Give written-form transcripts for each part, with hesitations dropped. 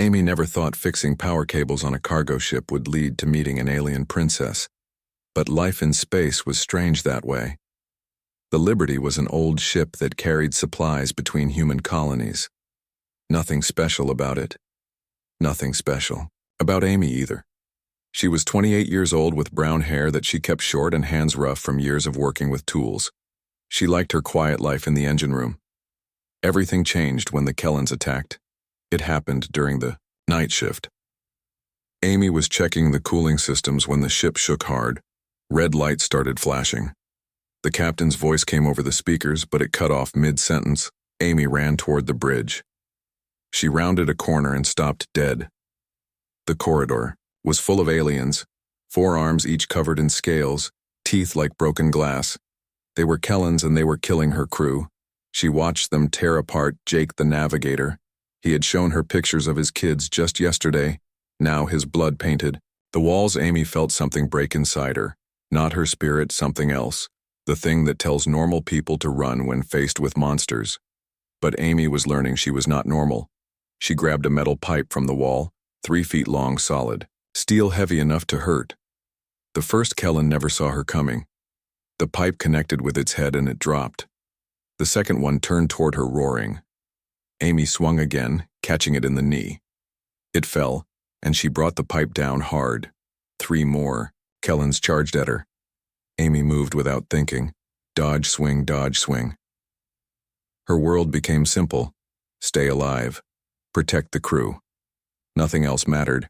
Amy never thought fixing power cables on a cargo ship would lead to meeting an alien princess, but life in space was strange that way. The Liberty was an old ship that carried supplies between human colonies. Nothing special about it. Nothing special about Amy either. She was 28 years old with brown hair that she kept short and hands rough from years of working with tools. She liked her quiet life in the engine room. Everything changed when the Kellans attacked. It happened during the night shift. Amy was checking the cooling systems when the ship shook hard. Red lights started flashing. The captain's voice came over the speakers, but it cut off mid-sentence. Amy ran toward the bridge. She rounded a corner and stopped dead. The corridor was full of aliens, 4 arms each covered in scales, teeth like broken glass. They were Kellans and they were killing her crew. She watched them tear apart Jake the navigator. He had shown her pictures of his kids just yesterday, now his blood painted. The walls. Amy felt something break inside her. Not her spirit, something else. The thing that tells normal people to run when faced with monsters. But Amy was learning she was not normal. She grabbed a metal pipe from the wall, 3 feet long, solid, steel heavy enough to hurt. The first Kellan never saw her coming. The pipe connected with its head and it dropped. The second one turned toward her, roaring. Amy swung again, catching it in the knee. It fell, and she brought the pipe down hard. 3 more. Kellans charged at her. Amy moved without thinking. Dodge, swing, dodge, swing. Her world became simple. Stay alive. Protect the crew. Nothing else mattered.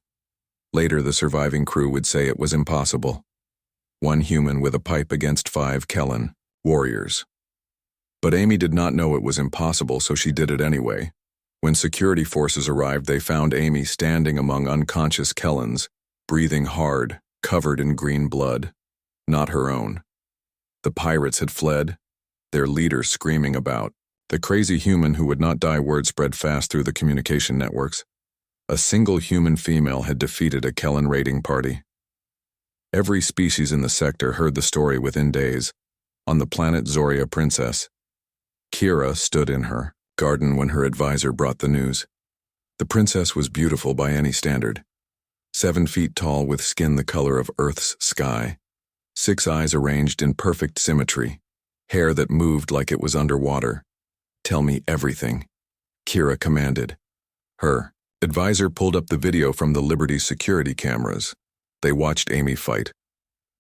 Later, the surviving crew would say it was impossible. 1 human with a pipe against 5 Kellan warriors. But Amy did not know it was impossible, so she did it anyway. When security forces arrived, they found Amy standing among unconscious Kellans, breathing hard, covered in green blood. Not her own. The pirates had fled, their leader screaming about. The crazy human who would not die word spread fast through the communication networks. A single human female had defeated a Kellan raiding party. Every species in the sector heard the story within days. On the planet Zoria Princess, Kira stood in her garden when her advisor brought the news. The princess was beautiful by any standard. 7 feet tall with skin the color of Earth's sky. 6 eyes arranged in perfect symmetry. Hair that moved like it was underwater. Tell me everything, Kira commanded. Her advisor pulled up the video from the Liberty's security cameras. They watched Amy fight.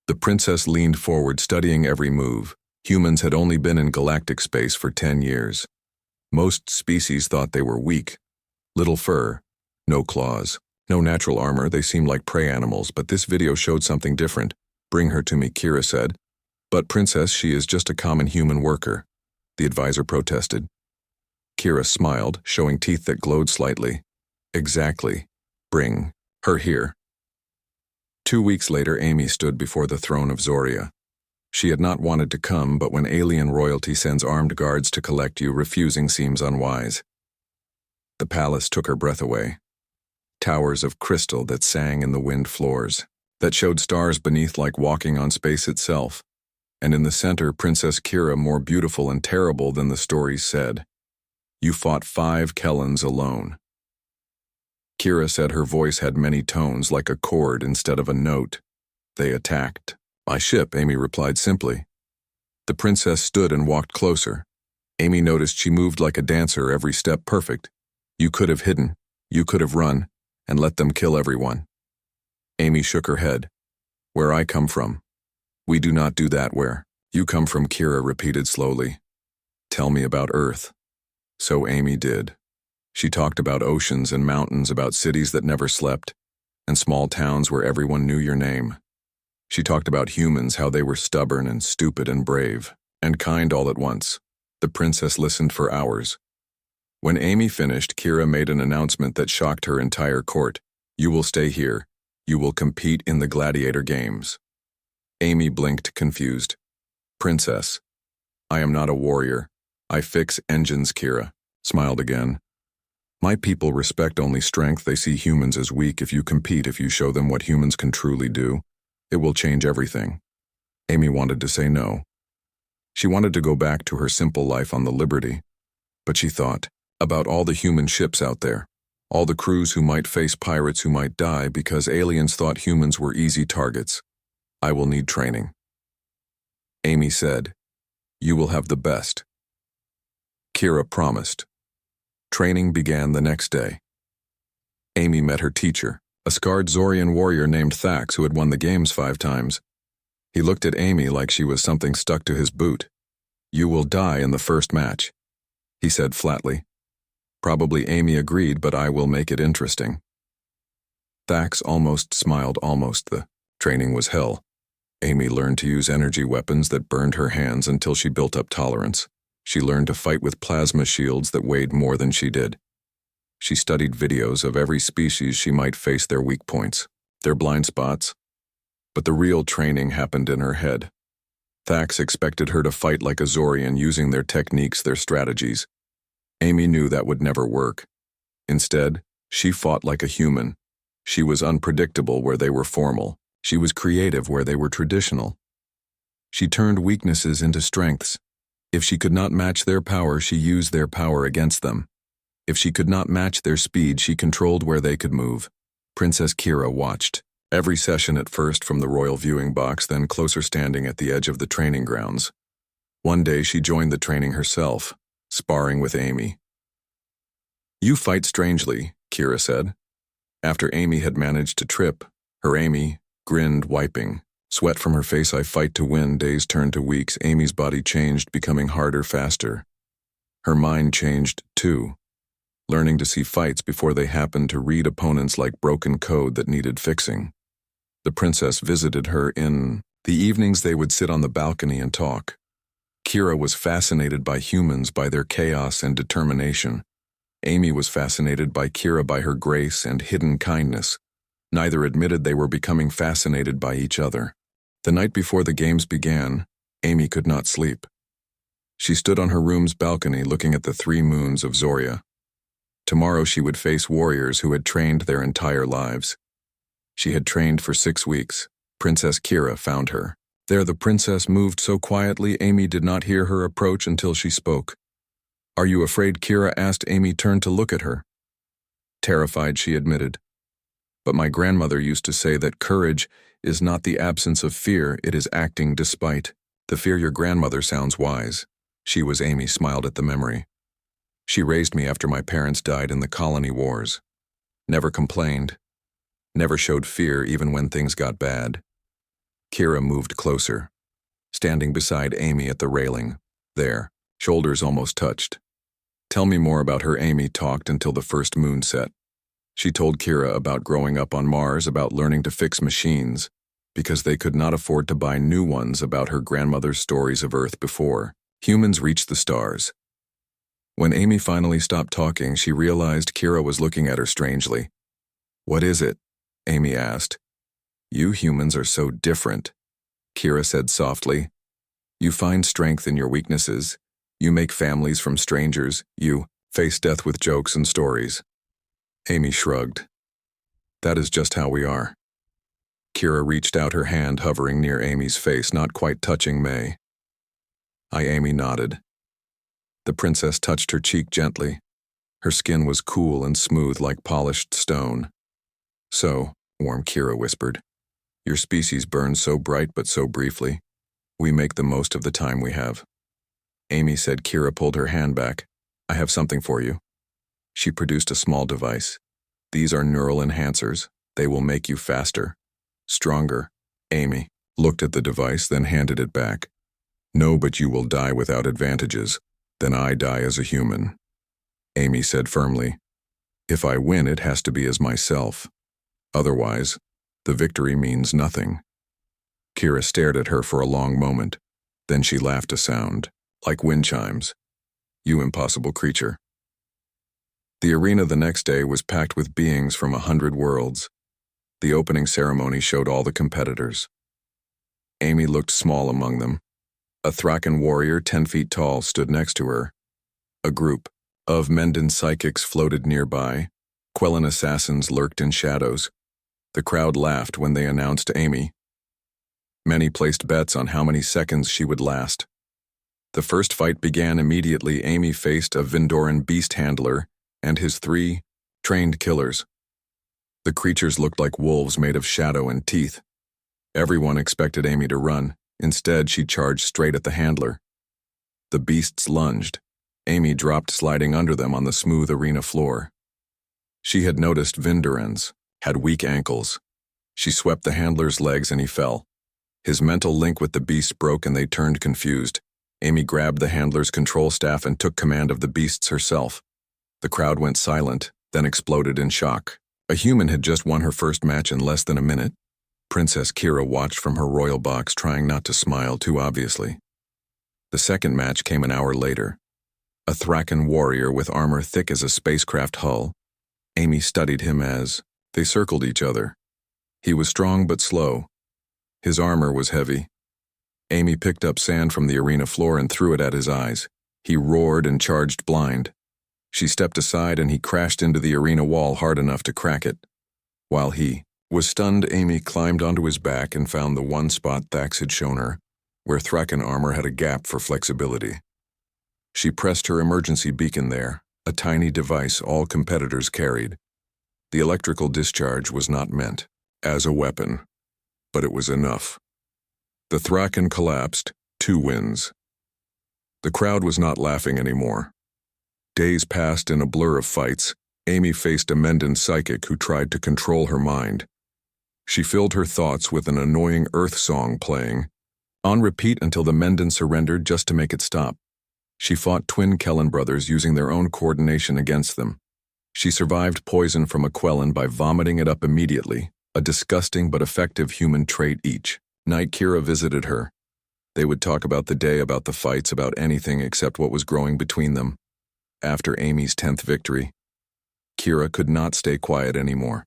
The princess leaned forward, studying every move. Humans had only been in galactic space for 10 years. Most species thought they were weak. Little fur, no claws, no natural armor. They seemed like prey animals, but this video showed something different. Bring her to me, Kira said. But princess, she is just a common human worker, the advisor protested. Kira smiled, showing teeth that glowed slightly. Exactly. Bring her here. 2 weeks later, Amy stood before the throne of Zoria. She had not wanted to come, but when alien royalty sends armed guards to collect you, refusing seems unwise. The palace took her breath away. Towers of crystal that sang in the wind floors, that showed stars beneath like walking on space itself. And in the center, Princess Kira, more beautiful and terrible than the stories said. You fought 5 Kellans alone. Kira said her voice had many tones, like a chord instead of a note. They attacked. My ship, Amy replied simply. The princess stood and walked closer. Amy noticed she moved like a dancer, every step perfect. You could have hidden, you could have run, and let them kill everyone. Amy shook her head. Where I come from. We do not do that. Where you come from, Kira repeated slowly. Tell me about Earth. So Amy did. She talked about oceans and mountains, about cities that never slept, and small towns where everyone knew your name. She talked about humans, how they were stubborn and stupid and brave, and kind all at once. The princess listened for hours. When Amy finished, Kira made an announcement that shocked her entire court. You will stay here. You will compete in the gladiator games. Amy blinked, confused. Princess, I am not a warrior. I fix engines, Kira smiled again. My people respect only strength. They see humans as weak. If you compete, if you show them what humans can truly do, it will change everything. Amy wanted to say no. She wanted to go back to her simple life on the Liberty. But she thought about all the human ships out there, All the crews who might face pirates who might die because aliens thought humans were easy targets. I will need training. Amy said, "You will have the best." Kira promised. Training began the next day. Amy met her teacher, a scarred Zorian warrior named Thax who had won the games 5 times. He looked at Amy like she was something stuck to his boot. "You will die in the first match," he said flatly. Probably Amy agreed, but I will make it interesting. Thax almost smiled. The training was hell. Amy learned to use energy weapons that burned her hands until she built up tolerance. She learned to fight with plasma shields that weighed more than she did. She studied videos of every species she might face, their weak points, their blind spots. But the real training happened in her head. Thax expected her to fight like a Zorian, using their techniques, their strategies. Amy knew that would never work. Instead, she fought like a human. She was unpredictable where they were formal. She was creative where they were traditional. She turned weaknesses into strengths. If she could not match their power, she used their power against them. If she could not match their speed, she controlled where they could move. Princess Kira watched every session, at first from the royal viewing box, then closer, standing at the edge of the training grounds. One day she joined the training herself, sparring with Amy. "You fight strangely," Kira said. After Amy had managed to trip, Amy grinned, wiping sweat from her face. "I fight to win." Days turned to weeks. Amy's body changed, becoming harder, faster. Her mind changed, too, learning to see fights before they happened, to read opponents like broken code that needed fixing. The princess visited her in the evenings. They would sit on the balcony and talk. Kira was fascinated by humans, by their chaos and determination. Amy was fascinated by Kira, by her grace and hidden kindness. Neither admitted they were becoming fascinated by each other. The night before the games began, Amy could not sleep. She stood on her room's balcony looking at the 3 moons of Zoria. Tomorrow she would face warriors who had trained their entire lives. She had trained for 6 weeks. Princess Kira found her. There the princess moved so quietly Amy did not hear her approach until she spoke. "Are you afraid?" Kira asked. Amy turned to look at her. "Terrified," she admitted. "But my grandmother used to say that courage is not the absence of fear, it is acting despite the fear." "Your grandmother sounds wise." Amy smiled at the memory. "She raised me after my parents died in the colony wars. Never complained. Never showed fear even when things got bad." Kira moved closer, standing beside Amy at the railing. Their shoulders almost touched. "Tell me more about her." Amy talked until the first moon set. She told Kira about growing up on Mars, about learning to fix machines, because they could not afford to buy new ones, about her grandmother's stories of Earth before humans reached the stars. When Amy finally stopped talking, she realized Kira was looking at her strangely. "What is it?" Amy asked. "You humans are so different," Kira said softly. "You find strength in your weaknesses. You make families from strangers. You face death with jokes and stories." Amy shrugged. "That is just how we are." Kira reached out her hand, hovering near Amy's face, not quite touching May. Amy nodded. The princess touched her cheek gently. Her skin was cool and smooth like polished stone. "So, warm," Kira whispered. "Your species burns so bright but so briefly. We make the most of the time we have." Amy said. Kira pulled her hand back. "I have something for you." She produced a small device. "These are neural enhancers. They will make you faster, stronger." Amy looked at the device, then handed it back. "No, but you will die without advantages. Then I die as a human." Amy said firmly. "If I win, it has to be as myself. Otherwise, the victory means nothing." Kira stared at her for a long moment. Then she laughed, a sound like wind chimes. "You impossible creature." The arena the next day was packed with beings from 100 worlds. The opening ceremony showed all the competitors. Amy looked small among them. A Thraken warrior, 10 feet tall, stood next to her. A group of Mendan psychics floated nearby. Quellan assassins lurked in shadows. The crowd laughed when they announced Amy. Many placed bets on how many seconds she would last. The first fight began immediately. Amy faced a Vindoran beast handler and his 3 Trained killers. The creatures looked like wolves made of shadow and teeth. Everyone expected Amy to run. Instead, she charged straight at the handler. The beasts lunged. Amy dropped, sliding under them on the smooth arena floor. She had noticed Vinderans had weak ankles. She swept the handler's legs and he fell. His mental link with the beast broke and they turned confused. Amy grabbed the handler's control staff and took command of the beasts herself. The crowd went silent, then exploded in shock. A human had just won her first match in less than a minute. Princess Kira watched from her royal box, trying not to smile too obviously. The second match came an hour later. A Thraken warrior with armor thick as a spacecraft hull. Amy studied him as they circled each other. He was strong but slow. His armor was heavy. Amy picked up sand from the arena floor and threw it at his eyes. He roared and charged blind. She stepped aside and he crashed into the arena wall hard enough to crack it. While he was stunned, Amy climbed onto his back and found the one spot Thax had shown her, where Thraken armor had a gap for flexibility. She pressed her emergency beacon there, a tiny device all competitors carried. The electrical discharge was not meant as a weapon, but it was enough. The Thraken collapsed, 2 wins. The crowd was not laughing anymore. Days passed in a blur of fights. Amy faced a Mendan psychic who tried to control her mind. She filled her thoughts with an annoying Earth song playing on repeat until the Mendan surrendered just to make it stop. She fought twin Kellen brothers using their own coordination against them. She survived poison from a Quellen by vomiting it up immediately, a disgusting but effective human trait each. Night Kira visited her. They would talk about the day, about the fights, about anything except what was growing between them. After Amy's 10th victory, Kira could not stay quiet anymore.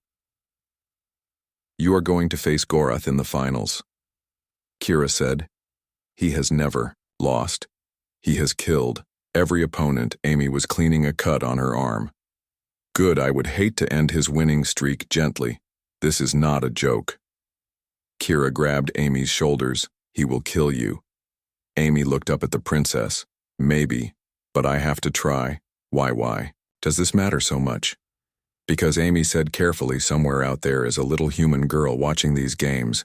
"You are going to face Gorath in the finals," Kira said. "He has never lost. He has killed every opponent." Amy was cleaning a cut on her arm. "Good, I would hate to end his winning streak gently. This is not a joke." Kira grabbed Amy's shoulders. "He will kill you." Amy looked up at the princess. "Maybe, but I have to try." Why does this matter so much?" Because Amy said carefully, somewhere out there is a little human girl watching these games.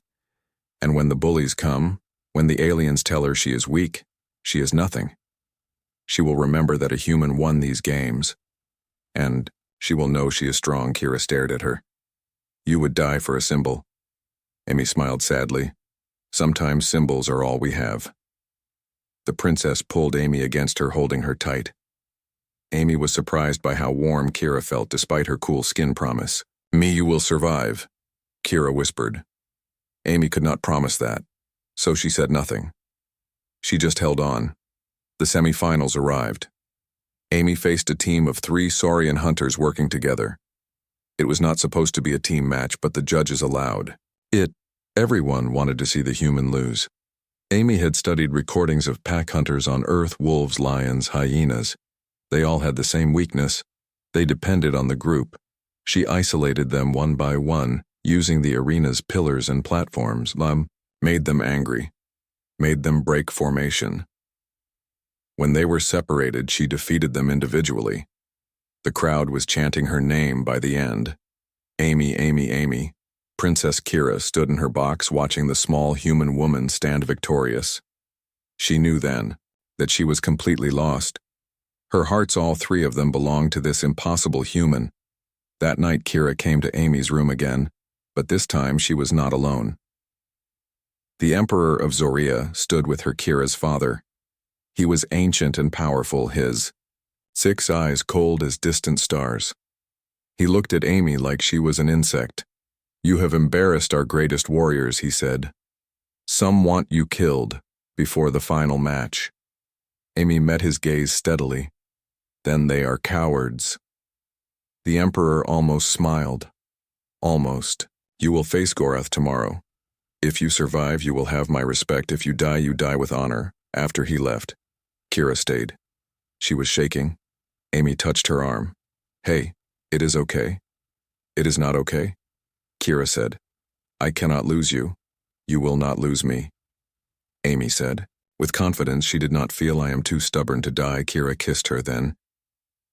And when the bullies come, when the aliens tell her she is weak, she is nothing. She will remember that a human won these games. And she will know she is strong. Kira stared at her. "You would die for a symbol." Amy smiled sadly. "Sometimes symbols are all we have." The princess pulled Amy against her, holding her tight. Amy was surprised by how warm Kira felt despite her cool skin promise. "Me, you will survive," Kira whispered. Amy could not promise that, so she said nothing. She just held on. The semifinals arrived. Amy faced a team of 3 Saurian hunters working together. It was not supposed to be a team match, but the judges allowed it. Everyone wanted to see the human lose. Amy had studied recordings of pack hunters on Earth: wolves, lions, hyenas. They all had the same weakness. They depended on the group. She isolated them one by one, using the arena's pillars and platforms. Made them angry. Made them break formation. When they were separated, she defeated them individually. The crowd was chanting her name by the end. "Amy, Amy, Amy." Princess Kira stood in her box watching the small human woman stand victorious. She knew then that she was completely lost. Her hearts, all 3 of them, belonged to this impossible human. That night Kira came to Amy's room again, but this time she was not alone. The Emperor of Zoria stood with her, Kira's father. He was ancient and powerful, his 6 eyes cold as distant stars. He looked at Amy like she was an insect. "You have embarrassed our greatest warriors," he said. "Some want you killed before the final match." Amy met his gaze steadily. "Then they are cowards." The Emperor almost smiled. "Almost. You will face Gorath tomorrow. If you survive, you will have my respect. If you die with honor." After he left, Kira stayed. She was shaking. Amy touched her arm. "Hey, it is okay." "It is not okay," Kira said. "I cannot lose you. You will not lose me," Amy said. With confidence she did not feel. "I am too stubborn to die." Kira kissed her then.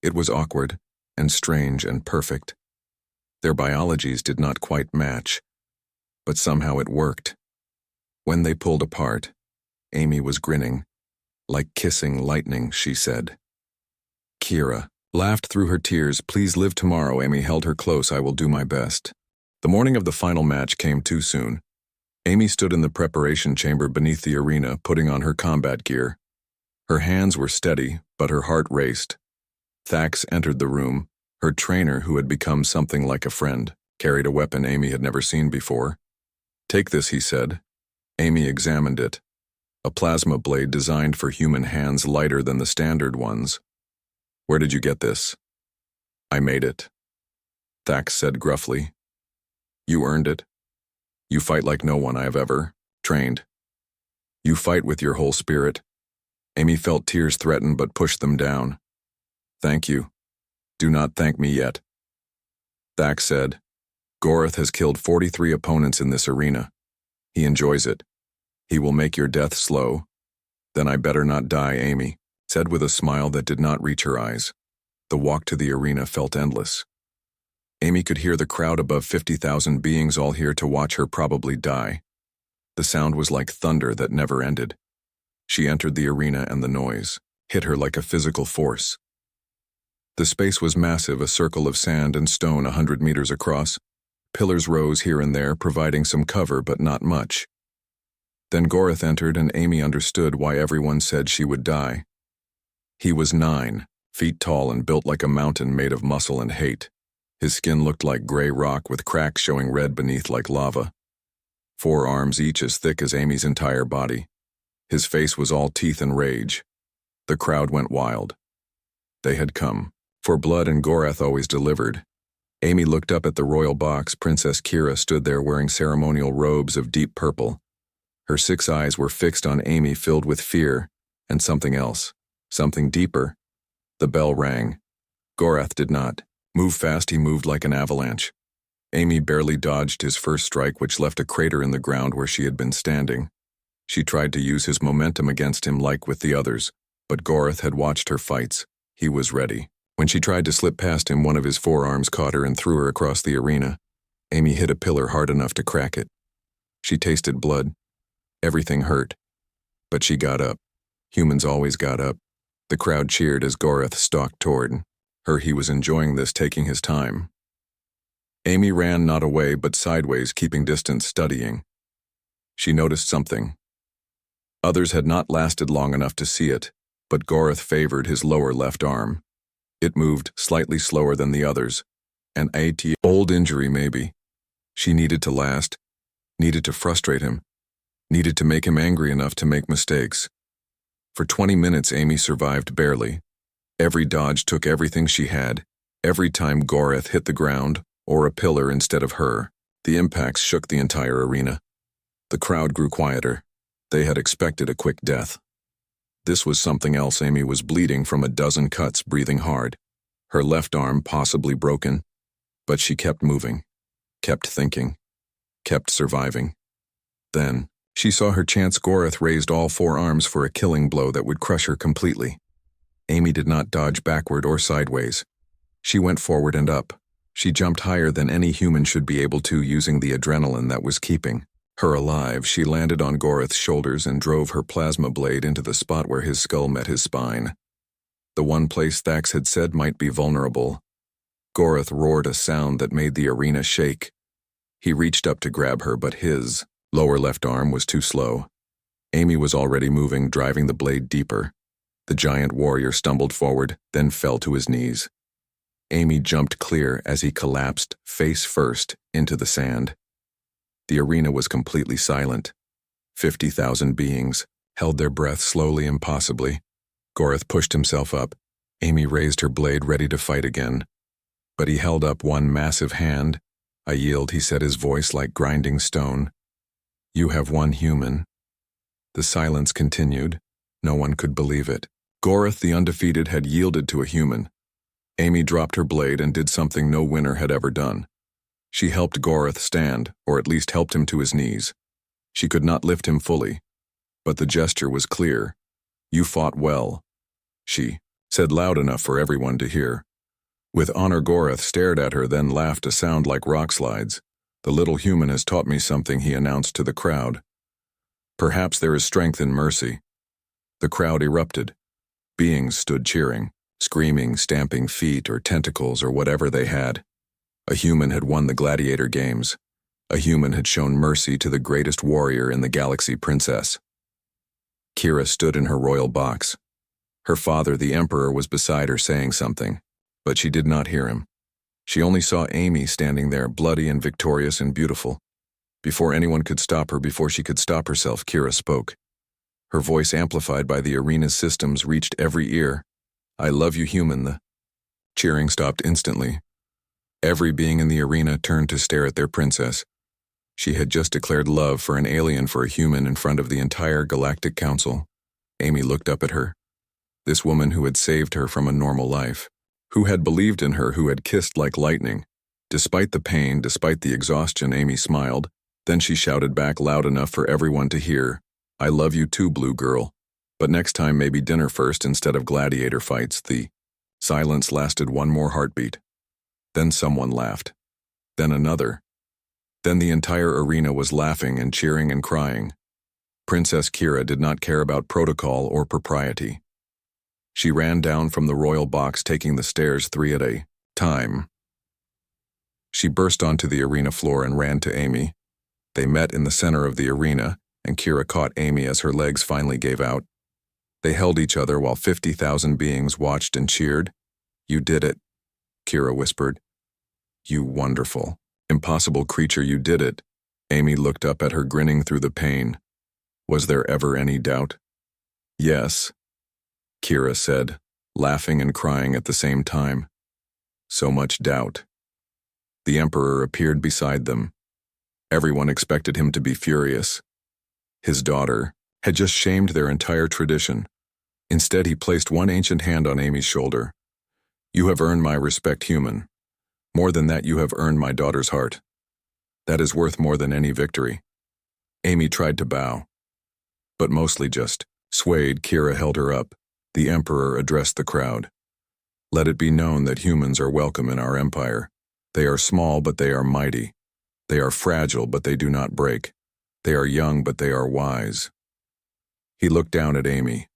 It was awkward. and strange and perfect. Their biologies did not quite match, but somehow it worked. When they pulled apart, Amy was grinning. "Like kissing lightning," she said. Kira laughed through her tears. "Please live tomorrow." Amy held her close. "I will do my best." The morning of the final match came too soon. Amy stood in the preparation chamber beneath the arena, putting on her combat gear. Her hands were steady, but her heart raced. Thax entered the room. Her trainer, who had become something like a friend, carried a weapon Amy had never seen before. "Take this," he said. Amy examined it. A plasma blade designed for human hands, lighter than the standard ones. "Where did you get this?" "I made it," Thax said gruffly. "You earned it. You fight like no one I have ever trained. You fight with your whole spirit." Amy felt tears threaten but pushed them down. "Thank you. Do not thank me yet." Thax said, "Gorath has killed 43 opponents in this arena. He enjoys it. He will make your death slow." "Then I better not die," Amy said with a smile that did not reach her eyes. The walk to the arena felt endless. Amy could hear the crowd above 50,000 beings all here to watch her probably die. The sound was like thunder that never ended. She entered the arena and the noise hit her like a physical force. The space was massive, a circle of sand and stone 100 meters across. Pillars rose here and there, providing some cover but not much. Then Gorath entered and Amy understood why everyone said she would die. He was 9 feet tall and built like a mountain made of muscle and hate. His skin looked like gray rock with cracks showing red beneath like lava. 4 arms, each as thick as Amy's entire body. His face was all teeth and rage. The crowd went wild. They had come for blood, and Gorath always delivered. Amy looked up at the royal box. Princess Kira stood there wearing ceremonial robes of deep purple. Her 6 eyes were fixed on Amy, filled with fear and something else, something deeper. The bell rang. Gorath did not move fast. He moved like an avalanche. Amy barely dodged his first strike, which left a crater in the ground where she had been standing. She tried to use his momentum against him like with the others, but Gorath had watched her fights. He was ready. When she tried to slip past him, one of his forearms caught her and threw her across the arena. Amy hit a pillar hard enough to crack it. She tasted blood. Everything hurt. But she got up. Humans always got up. The crowd cheered as Gorath stalked toward her. He was enjoying this, taking his time. Amy ran not away but sideways, keeping distance, studying. She noticed something. Others had not lasted long enough to see it, but Gorath favored his lower left arm. It moved slightly slower than the others. An old injury, maybe. She needed to last, needed to frustrate him, needed to make him angry enough to make mistakes. For 20 minutes, Amy survived barely. Every dodge took everything she had. Every time Gorath hit the ground, or a pillar instead of her, the impacts shook the entire arena. The crowd grew quieter. They had expected a quick death. This was something else. Amy was bleeding from a dozen cuts, breathing hard. Her left arm possibly broken, but she kept moving, kept thinking, kept surviving. Then, she saw her chance. Gorath raised all 4 arms for a killing blow that would crush her completely. Amy did not dodge backward or sideways. She went forward and up. She jumped higher than any human should be able to, using the adrenaline that was keeping her alive. She landed on Gorath's shoulders and drove her plasma blade into the spot where his skull met his spine. The one place Thax had said might be vulnerable. Gorath roared a sound that made the arena shake. He reached up to grab her, but his lower left arm was too slow. Amy was already moving, driving the blade deeper. The giant warrior stumbled forward, then fell to his knees. Amy jumped clear as he collapsed, face first, into the sand. The arena was completely silent. 50,000 beings held their breath slowly, impossibly. Gorath pushed himself up. Amy raised her blade, ready to fight again. But he held up one massive hand. "I yield," he said, his voice like grinding stone. "You have one human." The silence continued. No one could believe it. Gorath, the undefeated, had yielded to a human. Amy dropped her blade and did something no winner had ever done. She helped Gorath stand, or at least helped him to his knees. She could not lift him fully, but the gesture was clear. "You fought well," she said loud enough for everyone to hear. With honor, Gorath stared at her, then laughed a sound like rock slides. "The little human has taught me something," he announced to the crowd. "Perhaps there is strength in mercy." The crowd erupted. Beings stood cheering, screaming, stamping feet or tentacles or whatever they had. A human had won the gladiator games. A human had shown mercy to the greatest warrior in the galaxy, Princess. Kira stood in her royal box. Her father, the Emperor, was beside her saying something, but she did not hear him. She only saw Amy standing there, bloody and victorious and beautiful. Before anyone could stop her, before she could stop herself, Kira spoke. Her voice, amplified by the arena's systems, reached every ear. "I love you, human." The cheering stopped instantly. Every being in the arena turned to stare at their princess. She had just declared love for an alien for a human in front of the entire Galactic Council. Amy looked up at her. This woman who had saved her from a normal life, who had believed in her, who had kissed like lightning. Despite the pain, despite the exhaustion, Amy smiled. Then she shouted back loud enough for everyone to hear, "I love you too, blue girl. But next time maybe dinner first instead of gladiator fights." The silence lasted one more heartbeat. Then someone laughed. Then another. Then the entire arena was laughing and cheering and crying. Princess Kira did not care about protocol or propriety. She ran down from the royal box, taking the stairs 3 at a time. She burst onto the arena floor and ran to Amy. They met in the center of the arena, and Kira caught Amy as her legs finally gave out. They held each other while 50,000 beings watched and cheered. "You did it," Kira whispered. "You wonderful, impossible creature, you did it." Amy looked up at her, grinning through the pain. "Was there ever any doubt?" "Yes," Kira said, laughing and crying at the same time. "So much doubt." The Emperor appeared beside them. Everyone expected him to be furious. His daughter had just shamed their entire tradition. Instead, he placed one ancient hand on Amy's shoulder. "You have earned my respect, human. More than that, you have earned my daughter's heart. That is worth more than any victory." Amy tried to bow, but mostly just swayed. Kira held her up. The Emperor addressed the crowd. "Let it be known that humans are welcome in our empire. They are small, but they are mighty. They are fragile, but they do not break. They are young, but they are wise." He looked down at Amy.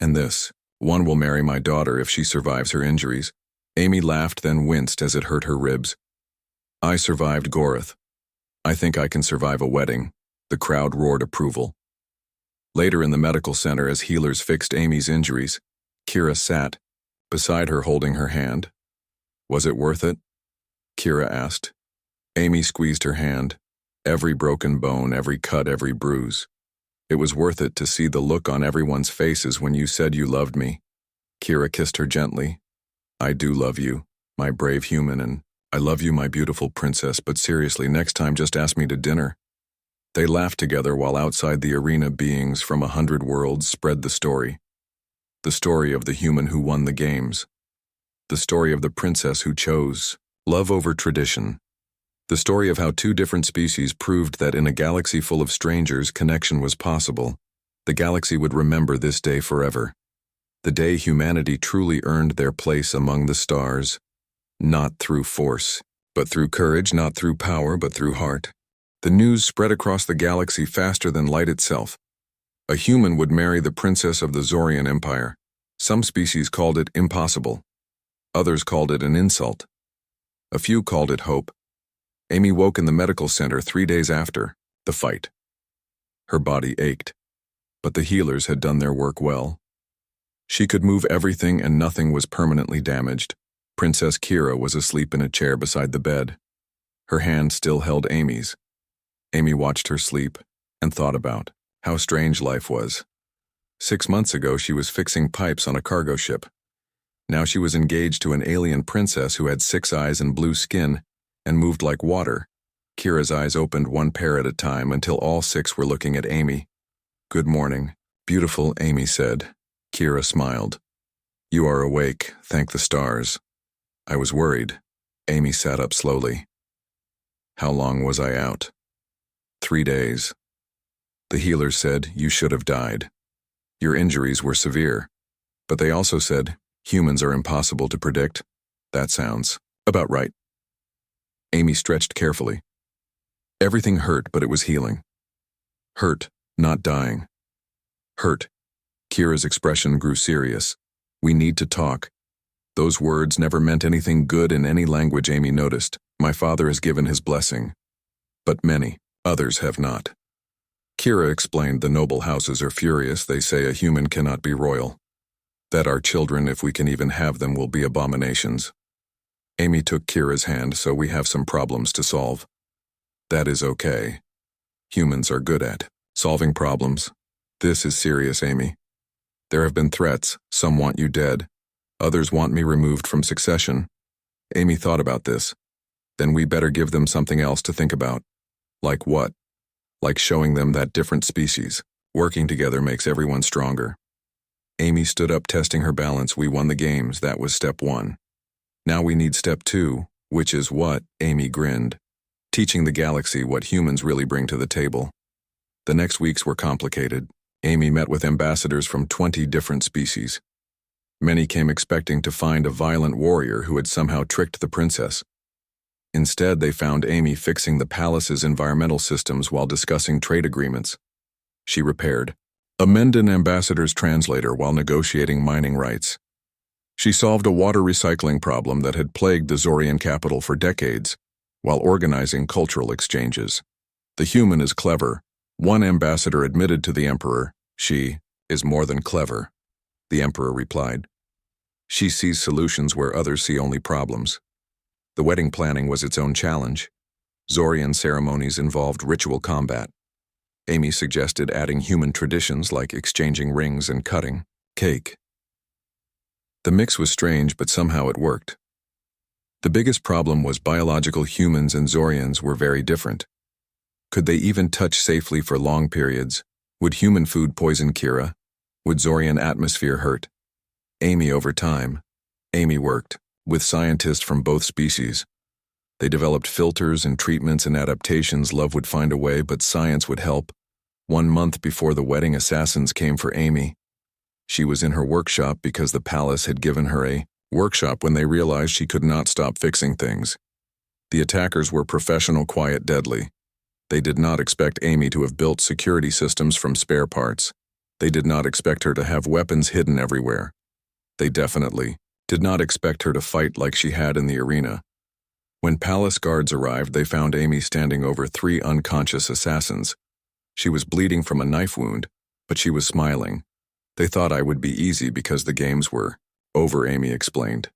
"And this one will marry my daughter if she survives her injuries." Amy laughed, then winced as it hurt her ribs. "I survived Gorath. I think I can survive a wedding." The crowd roared approval. Later in the medical center, as healers fixed Amy's injuries, Kira sat beside her, holding her hand. "Was it worth it?" Kira asked. Amy squeezed her hand. Every broken bone, every cut, every bruise. "It was worth it to see the look on everyone's faces when you said you loved me." Kira kissed her gently. "I do love you, my brave human, and I love you, my beautiful princess, but seriously, next time just ask me to dinner." They laughed together while outside the arena beings from 100 worlds spread the story. The story of the human who won the games. The story of the princess who chose love over tradition. The story of how 2 different species proved that in a galaxy full of strangers, connection was possible. The galaxy would remember this day forever. The day humanity truly earned their place among the stars. Not through force, but through courage, not through power, but through heart. The news spread across the galaxy faster than light itself. A human would marry the princess of the Zorian Empire. Some species called it impossible. Others called it an insult. A few called it hope. Amy woke in the medical center 3 days after the fight. Her body ached, but the healers had done their work well. She could move everything and nothing was permanently damaged. Princess Kira was asleep in a chair beside the bed. Her hand still held Amy's. Amy watched her sleep and thought about how strange life was. 6 months ago, she was fixing pipes on a cargo ship. Now she was engaged to an alien princess who had 6 eyes and blue skin and moved like water. Kira's eyes opened one pair at a time until all 6 were looking at Amy. "Good morning, beautiful," Amy said. Kira smiled. "You are awake, thank the stars." "I was worried." Amy sat up slowly. "How long was I out?" 3 days. The healers said, "You should have died. Your injuries were severe." But they also said, "Humans are impossible to predict. That sounds about right. Amy stretched carefully. Everything hurt, but it was healing. Hurt, not dying. Hurt. Kira's expression grew serious. We need to talk. Those words never meant anything good in any language, Amy noticed. My father has given his blessing. But many others have not. Kira explained the noble houses are furious. They say a human cannot be royal. That our children, if we can even have them, will be abominations. Amy took Kira's hand, so we have some problems to solve. That is okay. Humans are good at solving problems. This is serious, Amy. There have been threats. Some want you dead. Others want me removed from succession. Amy thought about this. Then we better give them something else to think about. Like what? Like showing them that different species, working together makes everyone stronger. Amy stood up, testing her balance. We won the games. That was step 1. Now we need step 2, which is what? Amy grinned. Teaching the galaxy what humans really bring to the table. The next weeks were complicated. Amy met with ambassadors from 20 different species. Many came expecting to find a violent warrior who had somehow tricked the princess. Instead, they found Amy fixing the palace's environmental systems while discussing trade agreements. She repaired, amended an ambassador's translator while negotiating mining rights. She solved a water recycling problem that had plagued the Zorian capital for decades, while organizing cultural exchanges. The human is clever. One ambassador admitted to the emperor, she is more than clever. The emperor replied. She sees solutions where others see only problems. The wedding planning was its own challenge. Zorian ceremonies involved ritual combat. Amy suggested adding human traditions like exchanging rings and cutting cake. The mix was strange, but somehow it worked. The biggest problem was biological humans and Zorians were very different. Could they even touch safely for long periods? Would human food poison Kira? Would Zorian atmosphere hurt Amy over time? Amy worked with scientists from both species. They developed filters and treatments and adaptations. Love would find a way, but science would help. 1 month before the wedding, assassins came for Amy. She was in her workshop because the palace had given her a workshop when they realized she could not stop fixing things. The attackers were professional, quiet, deadly. They did not expect Amy to have built security systems from spare parts. They did not expect her to have weapons hidden everywhere. They definitely did not expect her to fight like she had in the arena. When palace guards arrived, they found Amy standing over 3 unconscious assassins. She was bleeding from a knife wound, but she was smiling. They thought I would be easy because the games were over, Amy explained.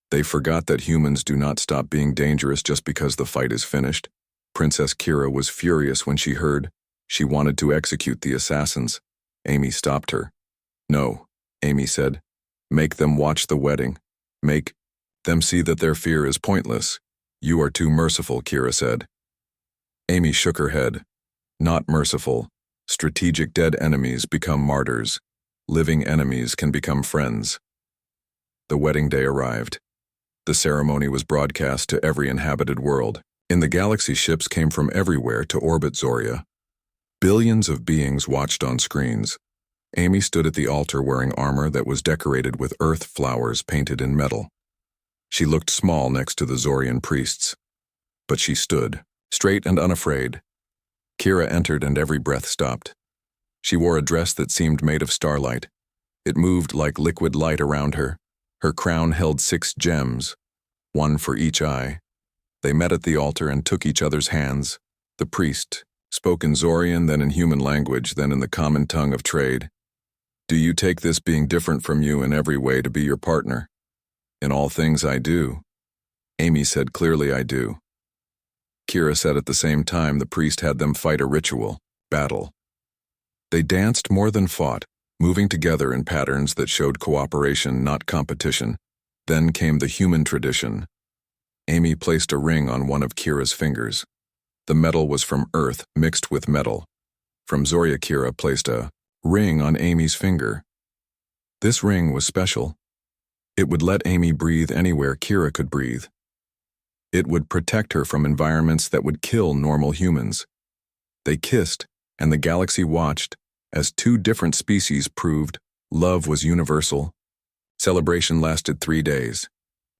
They forgot that humans do not stop being dangerous just because the fight is finished. Princess Kira was furious when she heard. She wanted to execute the assassins. Amy stopped her. No, Amy said. Make them watch the wedding. Make them see that their fear is pointless. You are too merciful, Kira said. Amy shook her head. Not merciful. Strategic dead enemies become martyrs. Living enemies can become friends. The wedding day arrived. The ceremony was broadcast to every inhabited world. In the galaxy, ships came from everywhere to orbit Zoria. Billions of beings watched on screens. Amy stood at the altar wearing armor that was decorated with earth flowers painted in metal. She looked small next to the Zorian priests. But she stood, straight and unafraid. Kira entered and every breath stopped. She wore a dress that seemed made of starlight. It moved like liquid light around her. Her crown held 6 gems, 1 for each eye. They met at the altar and took each other's hands. The priest spoke in Zorian, then in human language, then in the common tongue of trade. Do you take this being different from you in every way to be your partner? In all things I do. Amy said clearly, I do. Kira said at the same time the priest had them fight a ritual, battle. They danced more than fought, moving together in patterns that showed cooperation, not competition. Then came the human tradition. Amy placed a ring on one of Kira's fingers. The metal was from earth mixed with metal. From Zoria, Kira placed a ring on Amy's finger. This ring was special. It would let Amy breathe anywhere Kira could breathe. It would protect her from environments that would kill normal humans. They kissed, and the galaxy watched, as 2 different species proved love was universal. Celebration lasted 3 days.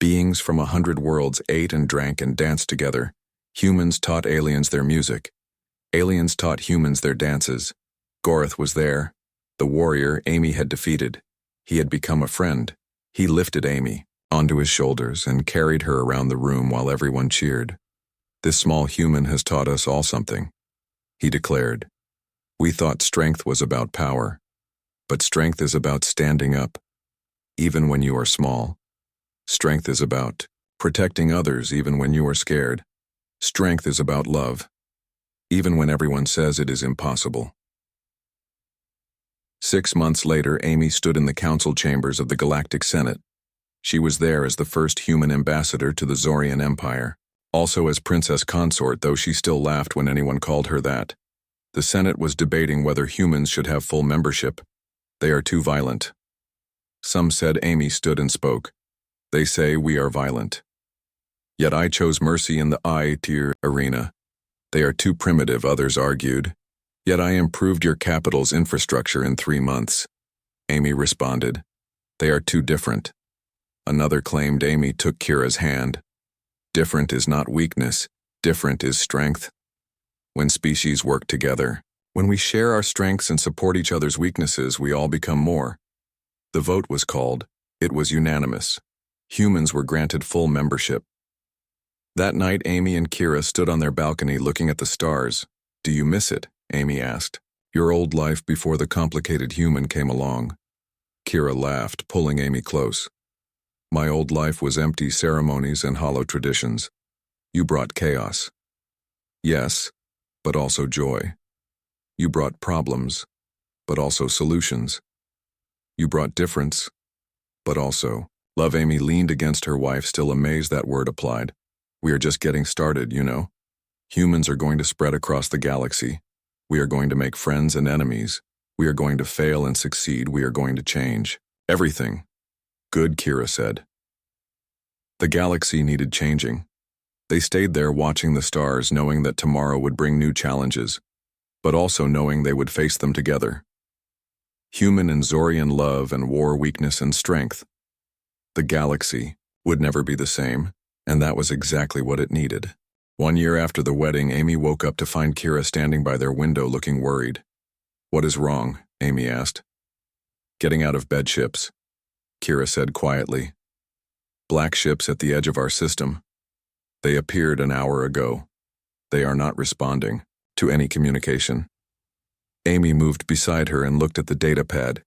Beings from 100 worlds ate and drank and danced together. Humans taught aliens their music. Aliens taught humans their dances. Gorath was there, the warrior Amy had defeated. He had become a friend. He lifted Amy onto his shoulders and carried her around the room while everyone cheered. This small human has taught us all something, he declared. We thought strength was about power, but strength is about standing up, even when you are small. Strength is about protecting others even when you are scared. Strength is about love, even when everyone says it is impossible. 6 months later, Amy stood in the council chambers of the Galactic Senate. She was there as the first human ambassador to the Zorian Empire, also as princess consort, though she still laughed when anyone called her that. The Senate was debating whether humans should have full membership. They are too violent. Some said. Amy stood and spoke. They say we are violent. Yet I chose mercy in the I-tier arena. They are too primitive, others argued. Yet I improved your capital's infrastructure in 3 months. Amy responded. They are too different. Another claimed. Amy took Kira's hand. Different is not weakness. Different is strength. When species work together, when we share our strengths and support each other's weaknesses, we all become more. The vote was called. It was unanimous. Humans were granted full membership. That night, Amy and Kira stood on their balcony looking at the stars. Do you miss it? Amy asked. Your old life before the complicated human came along. Kira laughed, pulling Amy close. My old life was empty ceremonies and hollow traditions. You brought chaos. Yes, but also joy. You brought problems, but also solutions. You brought difference, but also love. Amy leaned against her wife, still amazed that word applied. We are just getting started, you know. Humans are going to spread across the galaxy. We are going to make friends and enemies. We are going to fail and succeed. We are going to change everything. Good, Kira said. The galaxy needed changing. They stayed there watching the stars, knowing that tomorrow would bring new challenges, but also knowing they would face them together. Human and Zorian love and war, weakness and strength. The galaxy would never be the same, and that was exactly what it needed. 1 year after the wedding, Amy woke up to find Kira standing by their window looking worried. What is wrong? Amy asked. Getting out of bed ships, Kira said quietly. Black ships at the edge of our system. They appeared an hour ago. They are not responding to any communication. Amy moved beside her and looked at the data pad.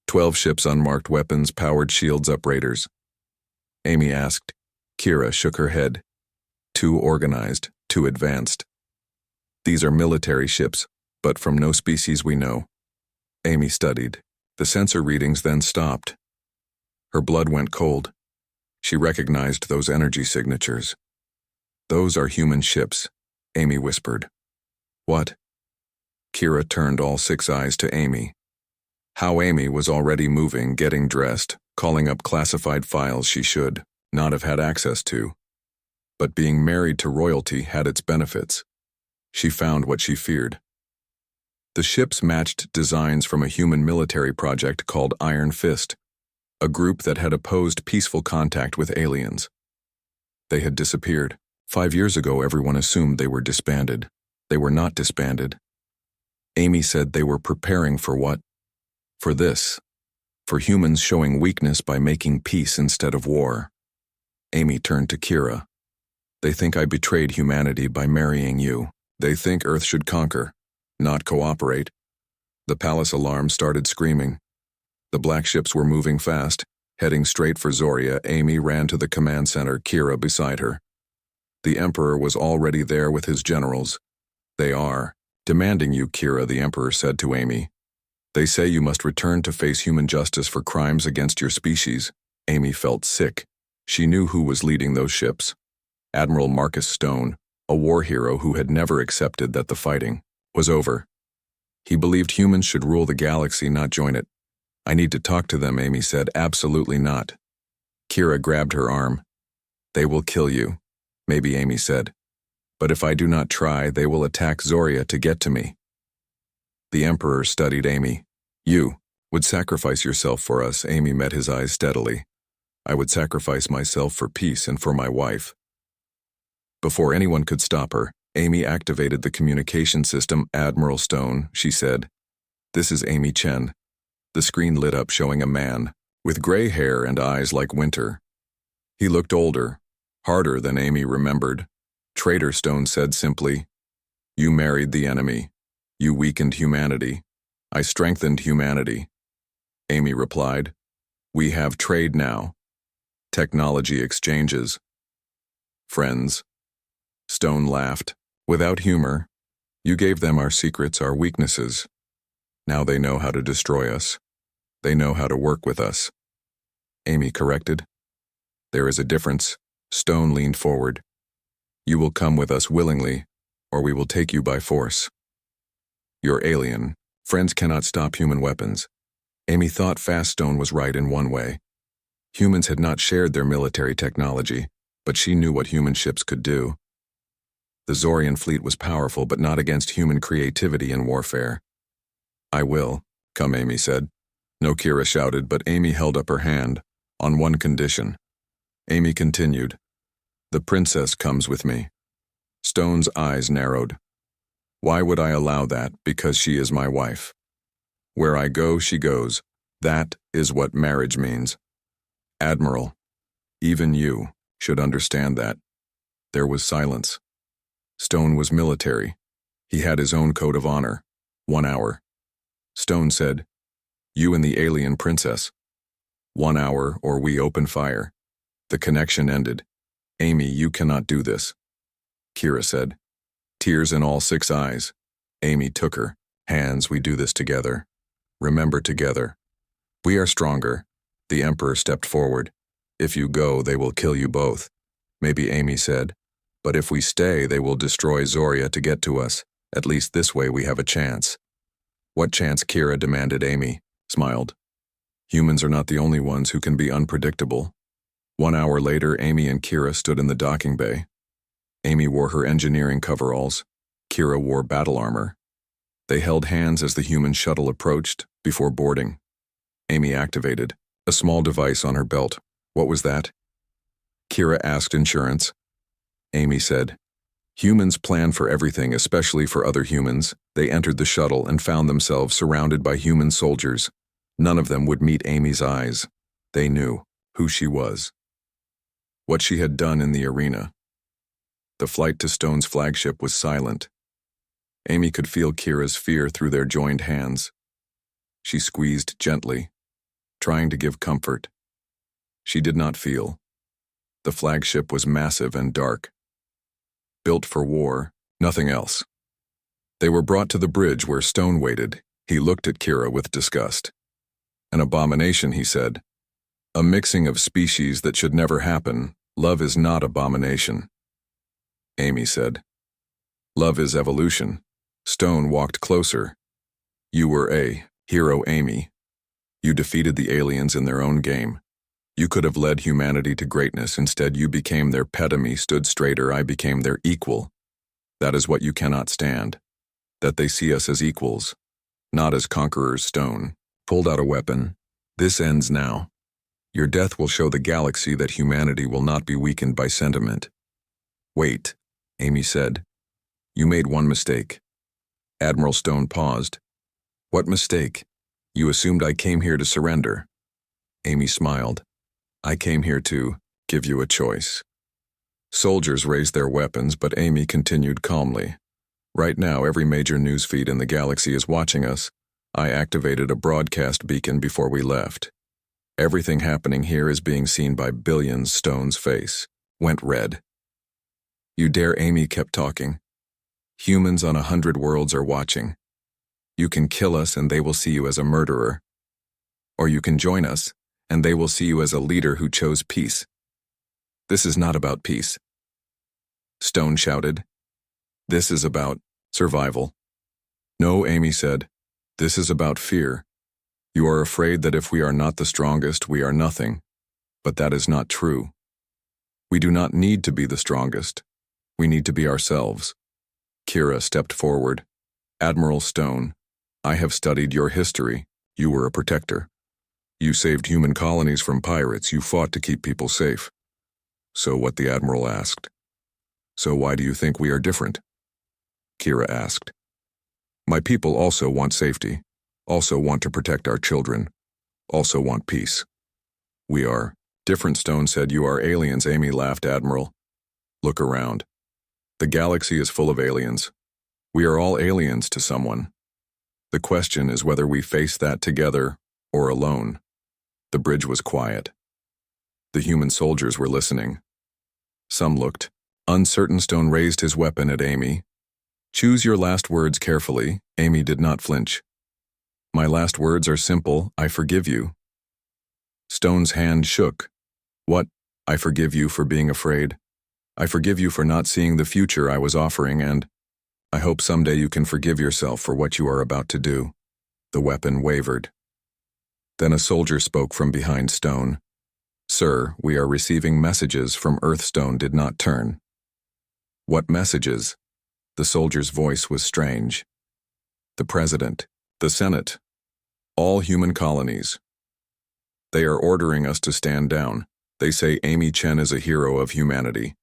12 ships, unmarked weapons, powered shields, up raiders. Amy asked. Kira shook her head. Too organized, too advanced. These are military ships, but from no species we know. Amy studied. The sensor readings then stopped. Her blood went cold. She recognized those energy signatures. Those are human ships, Amy whispered. What? Kira turned all 6 eyes to Amy. How Amy was already moving, getting dressed, calling up classified files she should not have had access to. But being married to royalty had its benefits. She found what she feared. The ships matched designs from a human military project called Iron Fist, a group that had opposed peaceful contact with aliens. They had disappeared. 5 years ago, everyone assumed they were disbanded. They were not disbanded. Amy said they were preparing for what? For this. For humans showing weakness by making peace instead of war. Amy turned to Kira. They think I betrayed humanity by marrying you. They think Earth should conquer, not cooperate. The palace alarm started screaming. The black ships were moving fast, heading straight for Zoria. Amy ran to the command center, Kira beside her. The Emperor was already there with his generals. They are demanding you, Kira, the Emperor said to Amy. They say you must return to face human justice for crimes against your species. Amy felt sick. She knew who was leading those ships. Admiral Marcus Stone, a war hero who had never accepted that the fighting was over. He believed humans should rule the galaxy, not join it. I need to talk to them, Amy said. Absolutely not. Kira grabbed her arm. They will kill you, maybe, Amy said. But if I do not try, they will attack Zoria to get to me. The Emperor studied Amy. You would sacrifice yourself for us. Amy met his eyes steadily. I would sacrifice myself for peace and for my wife. Before anyone could stop her, Amy activated the communication system. Admiral Stone, she said. This is Amy Chen. The screen lit up showing a man, with gray hair and eyes like winter. He looked older, harder than Amy remembered. Traitor, Stone said simply. You married the enemy. You weakened humanity. I strengthened humanity. Amy replied. We have trade now. Technology exchanges. Friends. Stone laughed. Without humor. You gave them our secrets, our weaknesses. Now they know how to destroy us. They know how to work with us. Amy corrected. There is a difference. Stone leaned forward. You will come with us willingly, or we will take you by force. You're alien. Friends cannot stop human weapons. Amy thought fast. Stone was right in one way. Humans had not shared their military technology, but she knew what human ships could do. The Zorian fleet was powerful, but not against human creativity in warfare. I will, come, Amy said. No, Kira shouted, but Amy held up her hand, on one condition. Amy continued. The princess comes with me. Stone's eyes narrowed. Why would I allow that? Because she is my wife. Where I go, she goes. That is what marriage means. Admiral, even you should understand that. There was silence. Stone was military. He had his own code of honor. 1 hour. Stone said, You and the alien princess. 1 hour or we open fire. The connection ended. Amy, you cannot do this. Kira said. Tears in all 6 eyes. Amy took her. Hands, we do this together. Remember, together. We are stronger. The Emperor stepped forward. If you go, they will kill you both. Maybe Amy said. But if we stay, they will destroy Zoria to get to us. At least this way we have a chance. What chance? Kira demanded. Amy smiled. Humans are not the only ones who can be unpredictable. 1 hour later, Amy and Kira stood in the docking bay. Amy wore her engineering coveralls. Kira wore battle armor. They held hands as the human shuttle approached, before boarding. Amy activated a small device on her belt. What was that? Kira asked. Insurance. Amy said, Humans plan for everything, especially for other humans. They entered the shuttle and found themselves surrounded by human soldiers. None of them would meet Amy's eyes. They knew who she was. What she had done in the arena. The flight to Stone's flagship was silent. Amy could feel Kira's fear through their joined hands. She squeezed gently, trying to give comfort. She did not feel. The flagship was massive and dark. Built for war, nothing else. They were brought to the bridge where Stone waited. He looked at Kira with disgust. An abomination, he said. A mixing of species that should never happen. Love is not abomination. Amy said. Love is evolution. Stone walked closer. You were a hero, Amy. You defeated the aliens in their own game. You could have led humanity to greatness. Instead, you became their pet. Amy stood straighter. I became their equal. That is what you cannot stand. That they see us as equals, not as conquerors. Stone pulled out a weapon. This ends now. Your death will show the galaxy that humanity will not be weakened by sentiment. Wait, Amy said. You made one mistake. Admiral Stone paused. What mistake? You assumed I came here to surrender. Amy smiled. I came here to give you a choice. Soldiers raised their weapons, but Amy continued calmly. Right now, every major news feed in the galaxy is watching us. I activated a broadcast beacon before we left. Everything happening here is being seen by billions. Stone's face went red. You dare? Amy kept talking. Humans on 100 worlds are watching. You can kill us and they will see you as a murderer. Or you can join us and they will see you as a leader who chose peace. This is not about peace. Stone shouted. This is about survival. No, Amy said. This is about fear. You are afraid that if we are not the strongest, we are nothing. But that is not true. We do not need to be the strongest. We need to be ourselves. Kira stepped forward. Admiral Stone, I have studied your history. You were a protector. You saved human colonies from pirates. You fought to keep people safe. So what? The Admiral asked. So why do you think we are different? Kira asked. My people also want safety, also want to protect our children, also want peace. We are different, Stone said. You are aliens, Amy laughed. Admiral, look around. The galaxy is full of aliens. We are all aliens to someone. The question is whether we face that together or alone. The bridge was quiet. The human soldiers were listening. Some looked uncertain. Stone raised his weapon at Amy. Choose your last words carefully. Amy did not flinch. My last words are simple. I forgive you. Stone's hand shook. What? I forgive you for being afraid. I forgive you for not seeing the future I was offering, and I hope someday you can forgive yourself for what you are about to do. The weapon wavered. Then a soldier spoke from behind Stone. Sir, we are receiving messages from Earth. Stone did not turn. What messages? The soldier's voice was strange. The President, the Senate, all human colonies. They are ordering us to stand down. They say Amy Chen is a hero of humanity.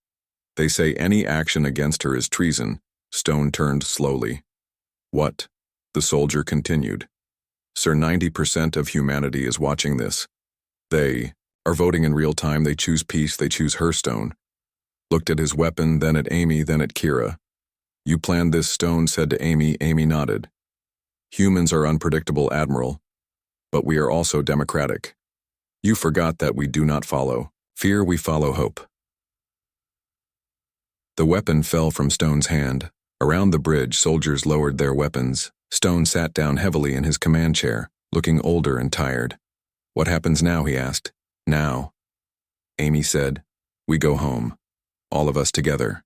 They say any action against her is treason. Stone turned slowly. What? The soldier continued. Sir, 90% of humanity is watching this. They are voting in real time. They choose peace. They choose her. Stone looked at his weapon, then at Amy, then at Kira. You planned this, Stone said to Amy. Amy nodded. Humans are unpredictable, Admiral, but we are also democratic. You forgot that we do not follow fear, we follow hope. The weapon fell from Stone's hand. Around the bridge, soldiers lowered their weapons. Stone sat down heavily in his command chair, looking older and tired. What happens now? He asked. Now, Amy said, we go home. All of us together.